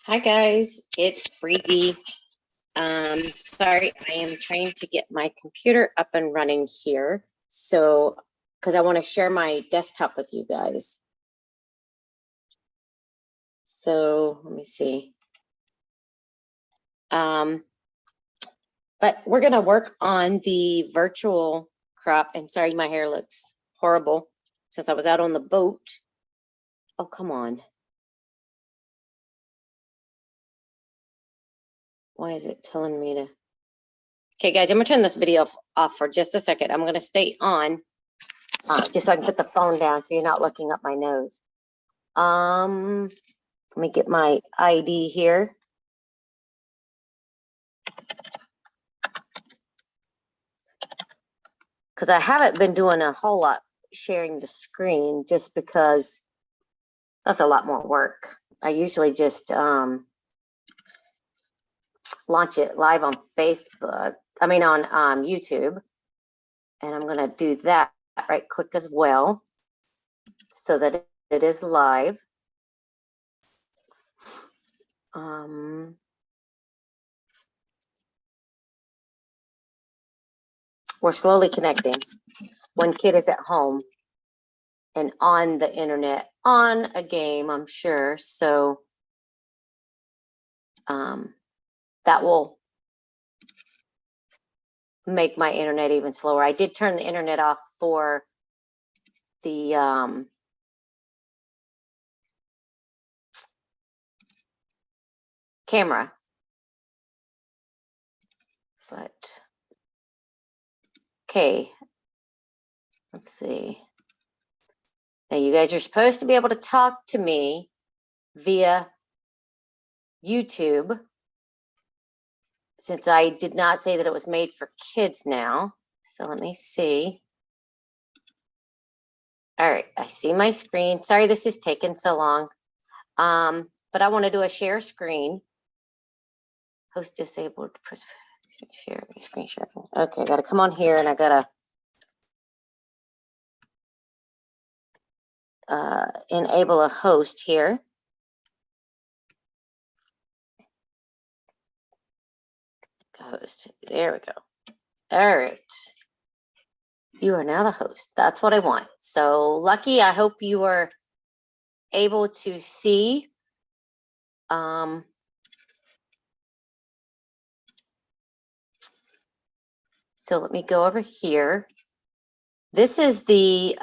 Hi guys, it's Breezy. Sorry, I am trying to get my computer up and running here. So, because I want to share my desktop with you guys. So let me see. But we're gonna work on the virtual crop. And sorry, my hair looks horrible since I was out on the boat. Oh, come on. Why is it telling me to? Okay, guys, I'm gonna turn this video off for just a second. I'm gonna stay on just so I can put the phone down so you're not looking up my nose. Let me get my ID here. Because I haven't been doing a whole lot sharing the screen just because that's a lot more work. I usually just launch it live on Facebook. I mean on YouTube. And I'm going to do that right quick as well so that it is live. We're slowly connecting. One kid is at home and on the internet, on a game, I'm sure. So that will make my internet even slower. I did turn the internet off for the camera. But, okay, let's see. Now you guys are supposed to be able to talk to me via YouTube, since I did not say that it was made for kids now. So let me see. All right, I see my screen. Sorry this is taking so long. But I want to do a share screen. Host disabled, share, screen sharing. Okay, I got to come on here and I got to enable a host here. Host, there we go. All right. You are now the host. That's what I want. So Lucky, I hope you are able to see. So let me go over here. This is the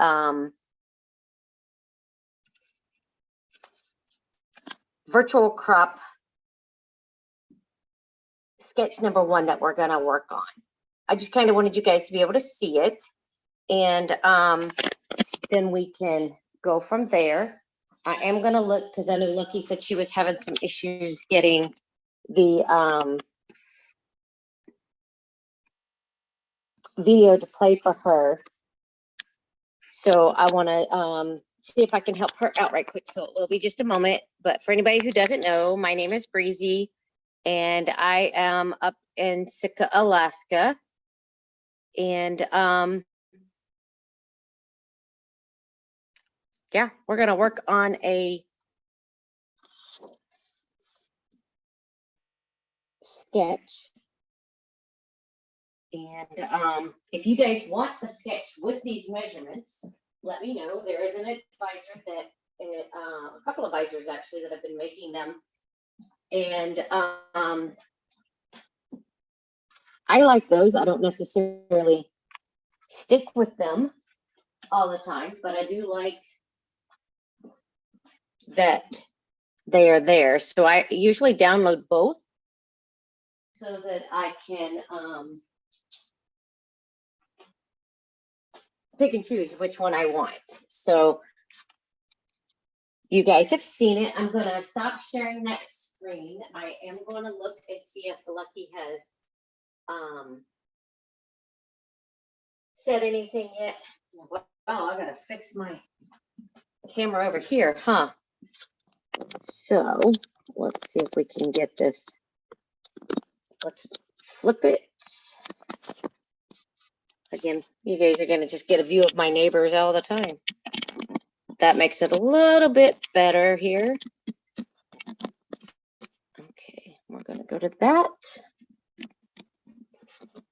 virtual crop sketch number 1 that we're going to work on. I just kind of wanted you guys to be able to see it. And then we can go from there. I am going to look, because I know Lucky said she was having some issues getting the video to play for her. So I want to see if I can help her out right quick. So it will be just a moment. But for anybody who doesn't know, my name is Breezy, and I am up in Sitka, Alaska. And yeah, we're going to work on a sketch. And if you guys want the sketch with these measurements, let me know. There is an advisor that, a couple of advisors actually, that have been making them. And I like those. I don't necessarily stick with them all the time, but I do like that they are there. So I usually download both so that I can pick and choose which one I want. So you guys have seen it. I'm going to stop sharing that screen. I am going to look and see if Lucky has said anything yet. Well, I got to fix my camera over here, huh? So let's see if we can get this. Let's flip it. Again, you guys are going to just get a view of my neighbors all the time. That makes it a little bit better here. We're going to go to that.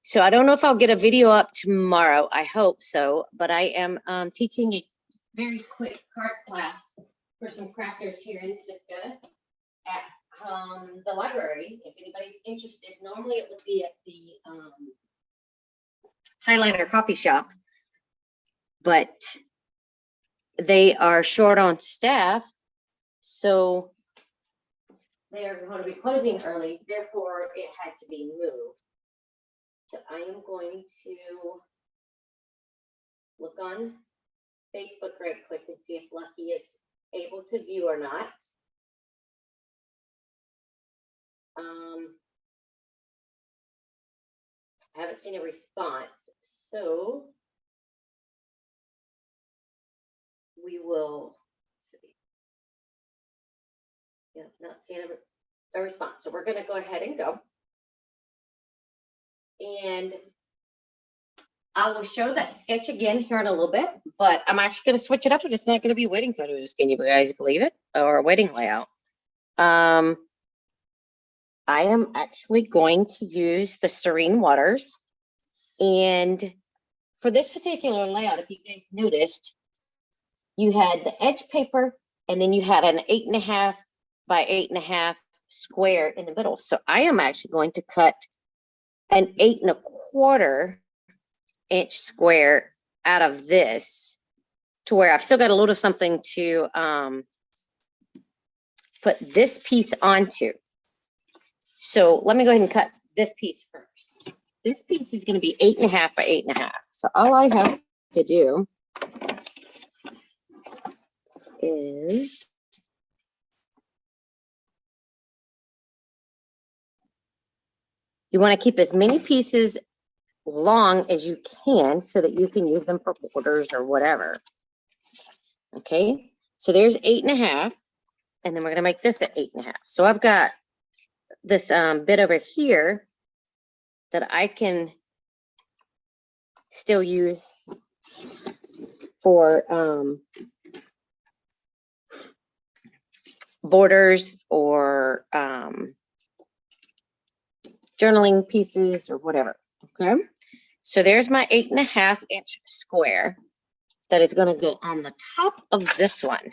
So I don't know if I'll get a video up tomorrow. I hope so, but I am teaching a very quick card class for some crafters here in Sitka at the library. If anybody's interested, normally it would be at the Highliner coffee shop, but they are short on staff, so they are going to be closing early. Therefore, it had to be moved. So I am going to look on Facebook right quick and see if Lucky is able to view or not. I haven't seen a response, so we will see. Yeah, not seeing a response. So we're going to go ahead and go. And I will show that sketch again here in a little bit, but I'm actually going to switch it up and it's not going to be wedding photos. Can you guys believe it? Or a wedding layout. I am actually going to use the Serene Waters. And for this particular layout, if you guys noticed, you had the edge paper and then you had an 8.5 by 8.5 square in the middle. So I am actually going to cut an 8.25 inch square out of this to where I've still got a little something to put this piece onto. So let me go ahead and cut this piece first. This piece is going to be 8.5 by 8.5. So all I have to do is you want to keep as many pieces long as you can so that you can use them for borders or whatever. Okay, so there's 8.5, and then we're going to make this at 8.5. So I've got this bit over here that I can still use for borders or journaling pieces or whatever. Okay, so there's my 8.5 inch square that is going to go on the top of this one.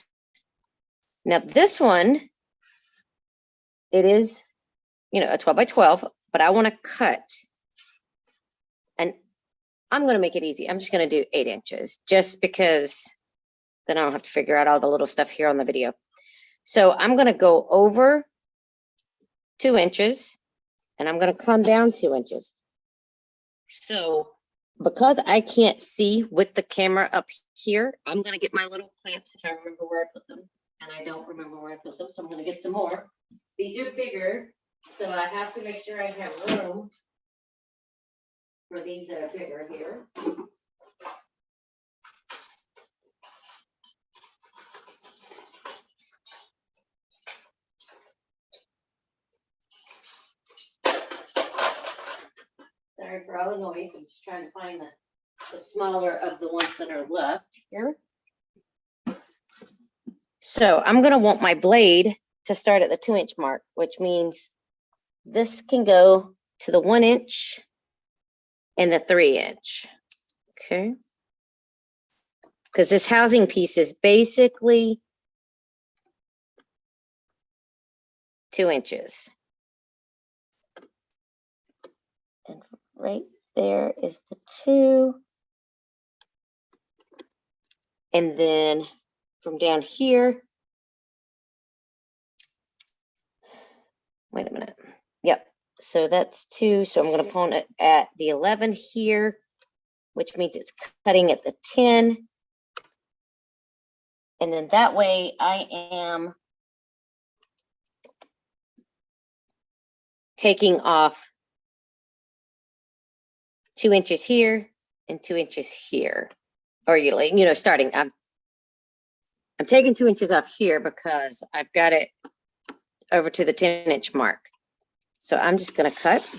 Now this one, it is, you know, a 12 by 12, but I want to cut, and I'm going to make it easy. I'm just going to do 8 inches just because then I don't have to figure out all the little stuff here on the video. So I'm going to go over 2 inches and I'm going to come down 2 inches. So because I can't see with the camera up here, I'm going to get my little clamps if I remember where I put them. And I don't remember where I put them, so I'm going to get some more. These are bigger, so I have to make sure I have room for these that are bigger here. Sorry for all the noise. I'm just trying to find the smaller of the ones that are left here. So I'm going to want my blade to start at the 2 inch mark, which means this can go to the 1 inch and the 3 inch. Okay. Because this housing piece is basically 2 inches. And right there is the 2. And then from down here, wait a minute. Yep. So that's 2. So I'm going to point it at the 11 here, which means it's cutting at the 10. And then that way I am taking off 2 inches here and 2 inches here. Or, you know, starting, I'm taking 2 inches off here because I've got it over to the 10 inch mark. So I'm just going to cut.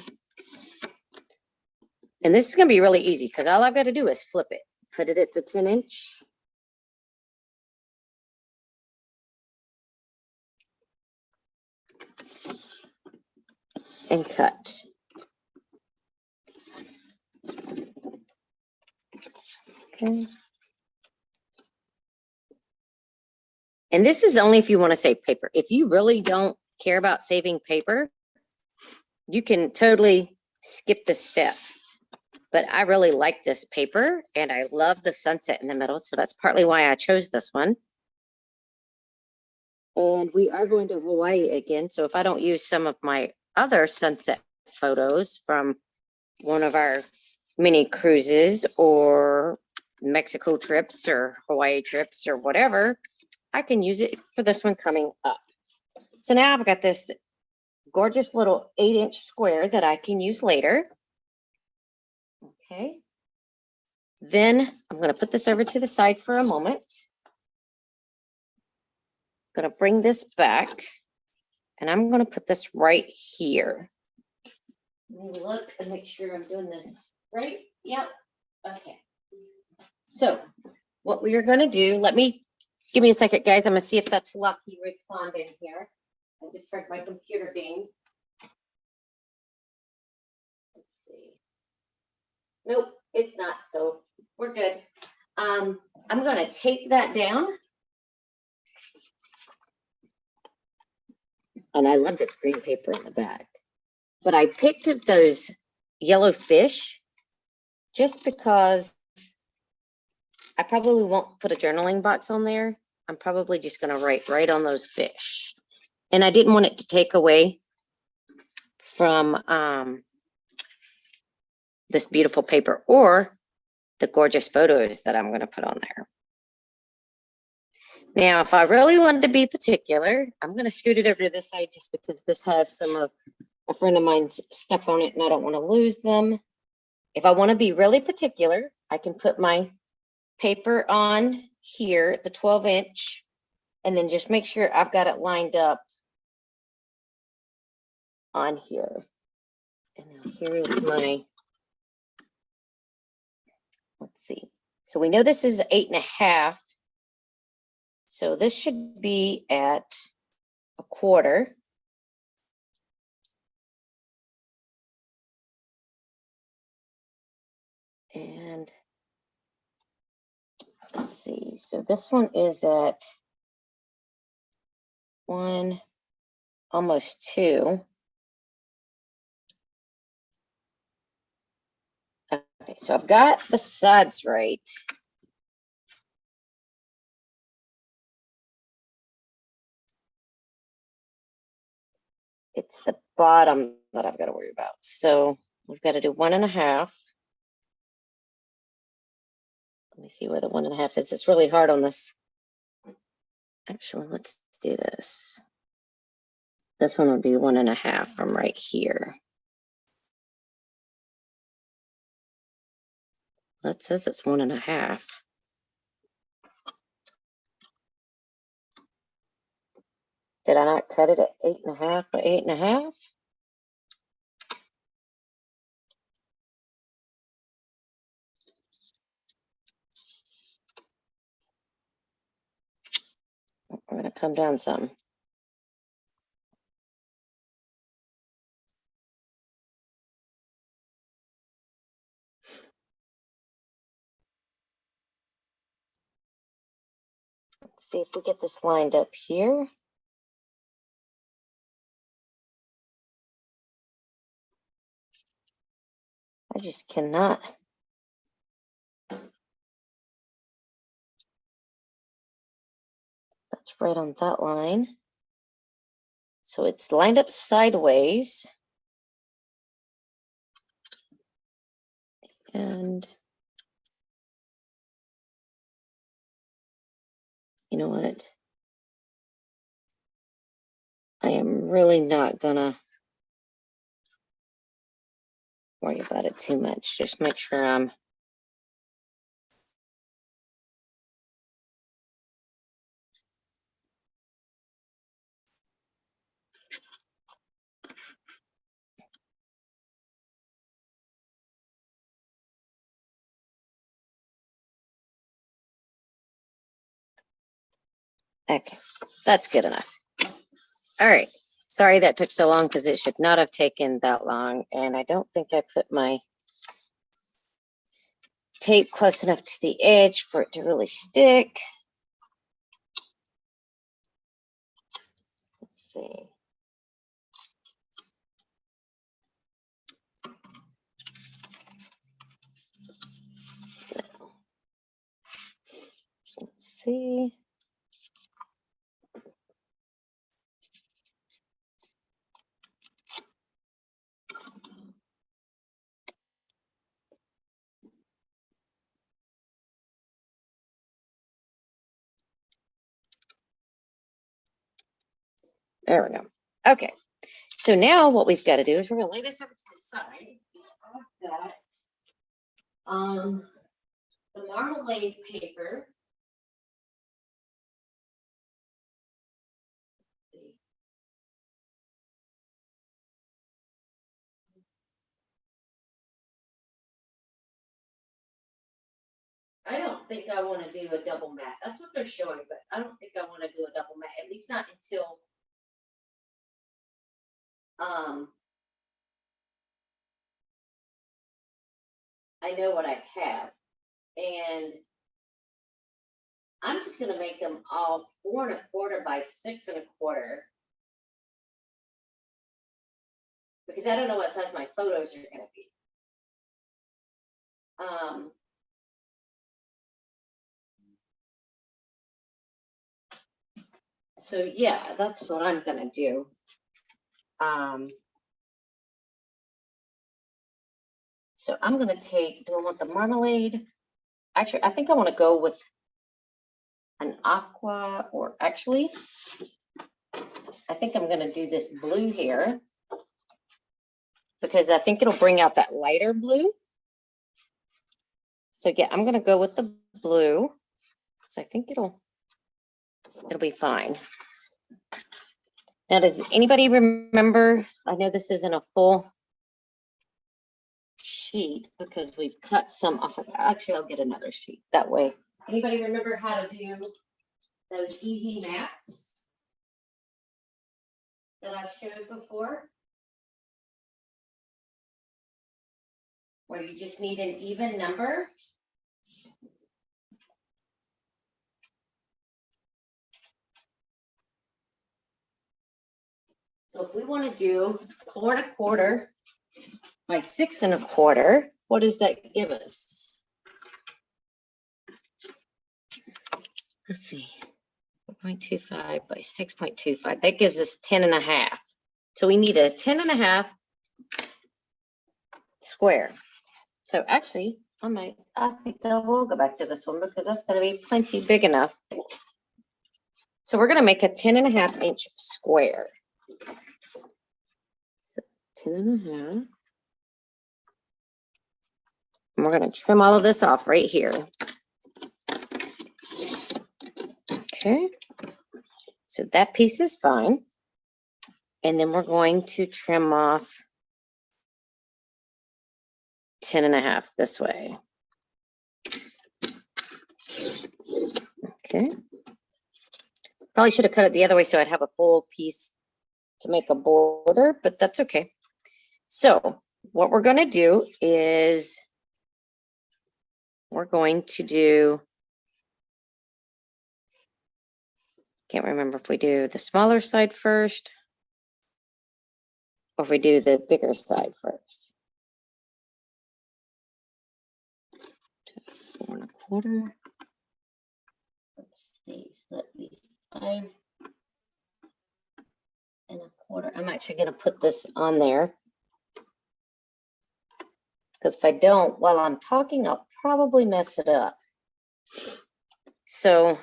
And this is going to be really easy because all I've got to do is flip it. Put it at the 10 inch. and cut. Okay. And this is only if you want to save paper. If you really don't care about saving paper, you can totally skip this step. But I really like this paper and I love the sunset in the middle. So that's partly why I chose this one. And we are going to Hawaii again. So if I don't use some of my other sunset photos from one of our mini cruises or Mexico trips or Hawaii trips or whatever, I can use it for this one coming up. So now I've got this gorgeous little 8-inch square that I can use later. Okay. Then I'm going to put this over to the side for a moment. I'm going to bring this back and I'm going to put this right here. Let me look and make sure I'm doing this right. Yep. Okay. So what we are going to do, give me a second, guys. I'm going to see if that's Lucky responding here. I just heard my computer ding. Let's see. Nope, it's not. So we're good. I'm going to take that down. And I love this green paper in the back. But I picked those yellow fish just because I probably won't put a journaling box on there. I'm probably just going to write right on those fish. And I didn't want it to take away from this beautiful paper or the gorgeous photos that I'm going to put on there. Now, if I really wanted to be particular, I'm going to scoot it over to this side just because this has some of a friend of mine's stuff on it and I don't want to lose them. If I want to be really particular, I can put my paper on here, the 12-inch, and then just make sure I've got it lined up on here. And now here is my, let's see. So we know this is 8.5. So this should be at 1/4. And let's see. So this one is at 1, almost 2. Okay, so I've got the sides right. It's the bottom that I've got to worry about. So we've got to do 1.5. Let me see where the 1.5 is. It's really hard on this. Actually, let's do this. This one would be 1.5 from right here. That says it's 1.5. Did I not cut it at 8.5 by 8.5? I'm going to come down some. Let's see if we get this lined up here. I just cannot. That's right on that line. So it's lined up sideways. And you know what? I am really not gonna worry about it too much. Just make sure I'm okay. That's good enough. All right. Sorry that took so long because it should not have taken that long. And I don't think I put my tape close enough to the edge for it to really stick. Let's see. Let's see. There we go. Okay. So now what we've got to do is we're going to lay this over to the side. I've got the marmalade paper. I don't think I want to do a double mat. That's what they're showing, but I don't think I want to do a double mat, at least not until I know what I have. And I'm just going to make them all 4 1/4 by 6 1/4 because I don't know what size my photos are going to be. So yeah, that's what I'm going to do. So I'm going to take, do I want the marmalade? Actually, I think I want to go with an aqua, or actually, I think I'm going to do this blue here because I think it'll bring out that lighter blue. So yeah, I'm going to go with the blue. So I think it'll be fine. Now, does anybody remember? I know this isn't a full sheet because we've cut some off of. Actually, I'll get another sheet that way. Anybody remember how to do those easy mats that I've showed before? Where you just need an even number. So if we want to do 4 1/4 by 6 1/4, what does that give us? Let's see, 4.25 by 6.25. That gives us 10 1/2. So we need a 10 1/2 square. So actually, I think I will go back to this one because that's going to be plenty big enough. So we're going to make a 10 1/2 inch square. So 10 1/2. And we're going to trim all of this off right here. Okay. So that piece is fine. And then we're going to trim off 10 1/2 this way. Okay. Probably should have cut it the other way so I'd have a full piece to make a border, but that's okay. So what we're going to do is we're going to do, can't remember if we do the smaller side first or if we do the bigger side first. 4 1/4. Let's see, so that'd be 5 1/4. I'm actually going to put this on there because if I don't, while I'm talking, I'll probably mess it up. So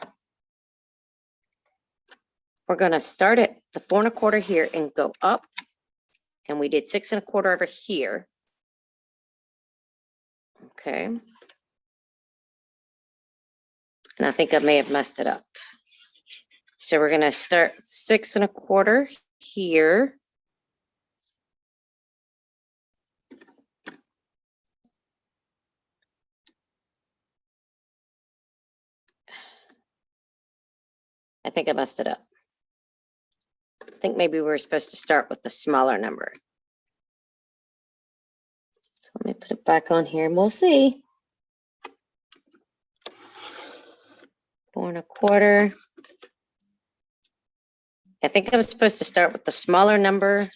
we're going to start at the 4 1/4 here and go up. And we did 6 1/4 over here. Okay. And I think I may have messed it up. So we're going to start 6 1/4 here. I think I messed it up. think maybe we were supposed to start with the smaller number. So let me put it back on here and we'll see. 4 1/4. I think I was supposed to start with the smaller number.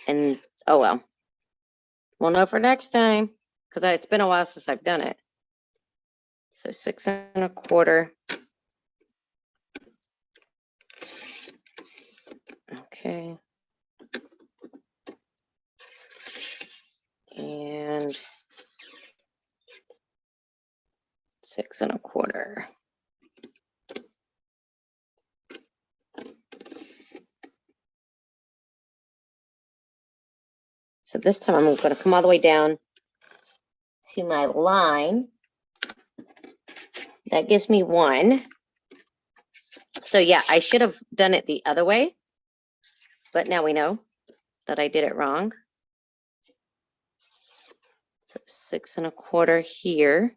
And oh well. We'll know for next time because it's been a while since I've done it. So 6 1/4. Okay. And 6 1/4. So this time I'm going to come all the way down to my line. That gives me 1. So yeah, I should have done it the other way, but now we know that I did it wrong. So 6 1/4 here.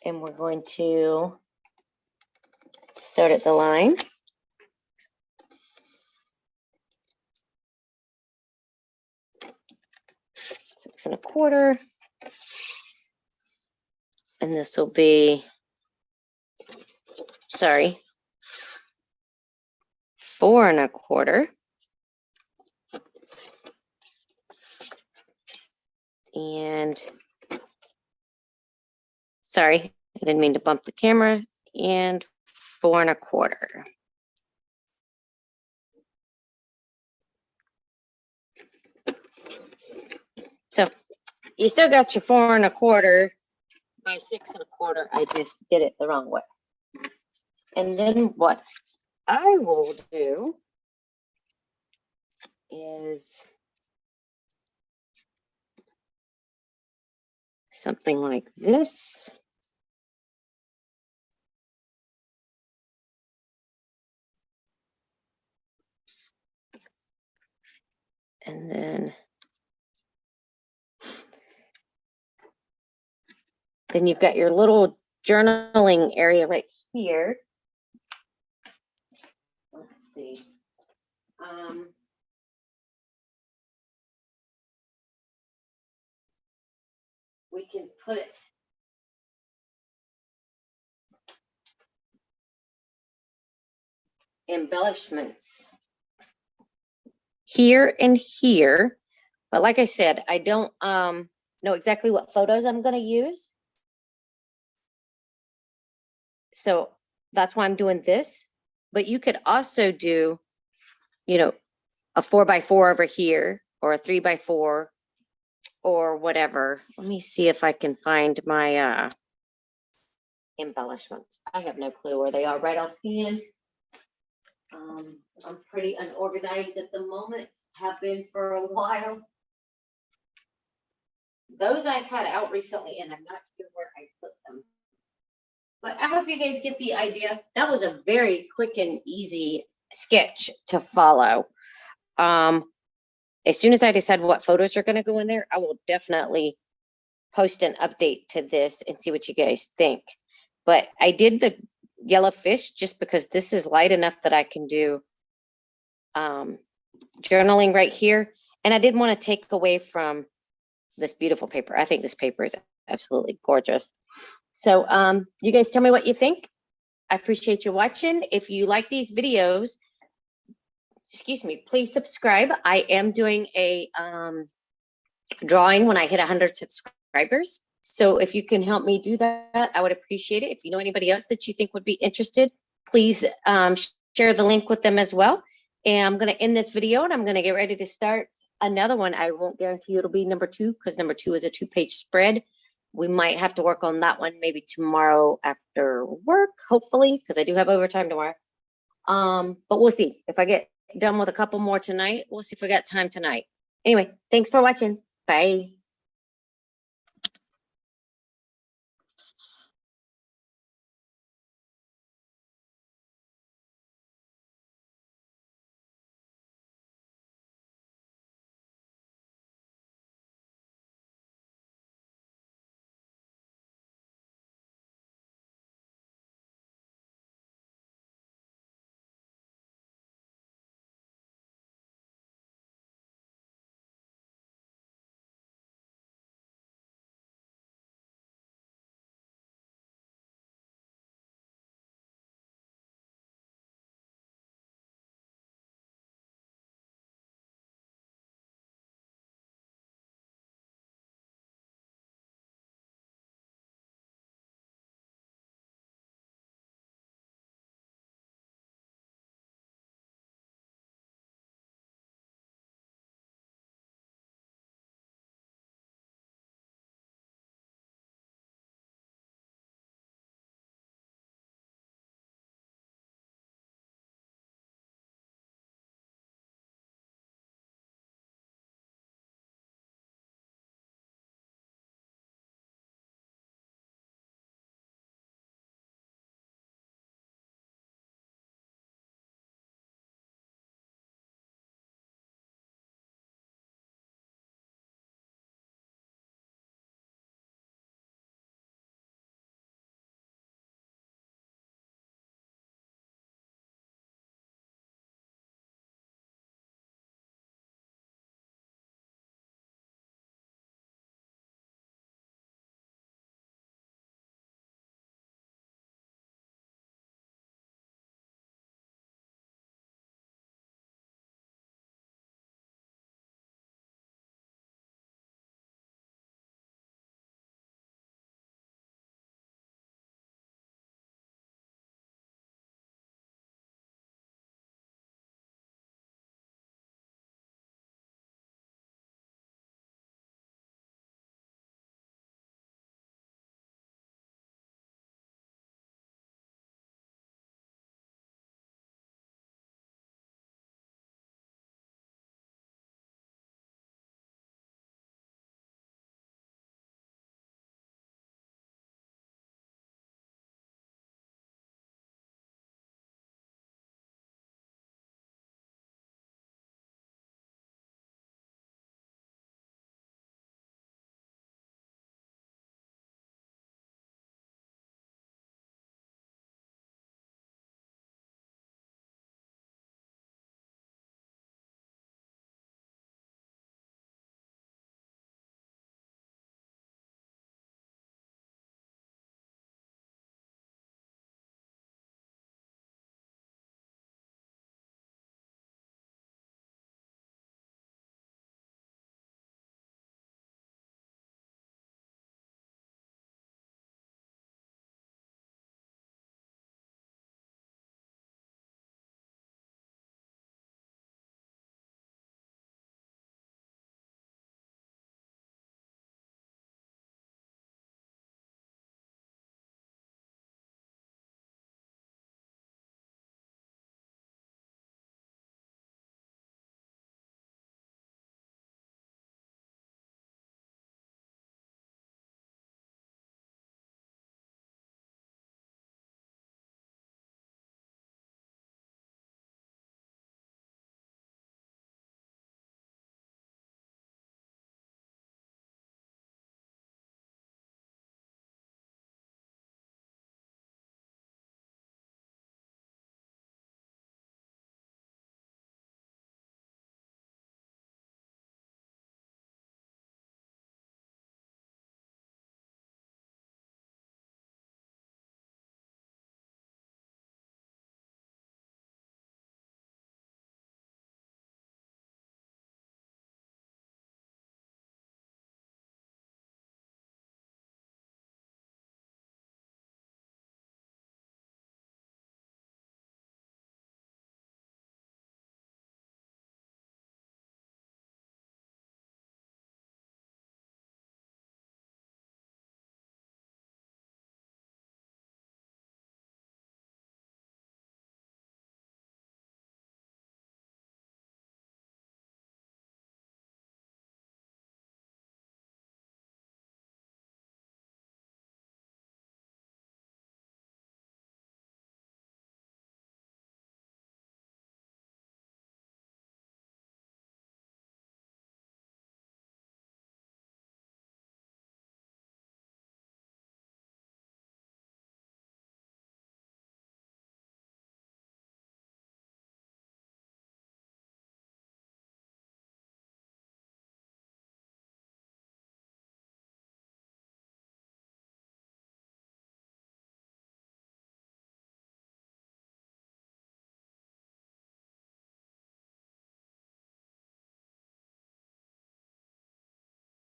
And we're going to start at the line. Six 1/4. And this will be, sorry, 4 1/4. And sorry, I didn't mean to bump the camera. And 4 1/4. So you still got your 4 1/4 by 6 1/4. I just did it the wrong way. And then what I will do is something like this. And then you've got your little journaling area right here. Let's see. We can put embellishments here and here. But like I said, I don't know exactly what photos I'm going to use. So that's why I'm doing this. But you could also do, you know, a 4x4 over here or a 3x4 or whatever. Let me see if I can find my embellishments. I have no clue where they are right offhand. I'm pretty unorganized at the moment, have been for a while. Those I've had out recently and I'm not sure where I put them. But I hope you guys get the idea. That was a very quick and easy sketch to follow. As soon as I decide what photos are going to go in there, I will definitely post an update to this and see what you guys think. But I did the yellow fish just because this is light enough that I can do journaling right here. And I didn't want to take away from this beautiful paper. I think this paper is absolutely gorgeous. So you guys tell me what you think. I appreciate you watching. If you like these videos, excuse me, please subscribe. I am doing a drawing when I hit 100 subscribers. So if you can help me do that, I would appreciate it. If you know anybody else that you think would be interested, please share the link with them as well. And I'm going to end this video and I'm going to get ready to start another one. I won't guarantee you it'll be number 2 because number 2 is a 2-page spread. We might have to work on that one maybe tomorrow after work, hopefully, because I do have overtime tomorrow. But we'll see. If I get done with a couple more tonight, we'll see if we got time tonight. Anyway, thanks for watching. Bye.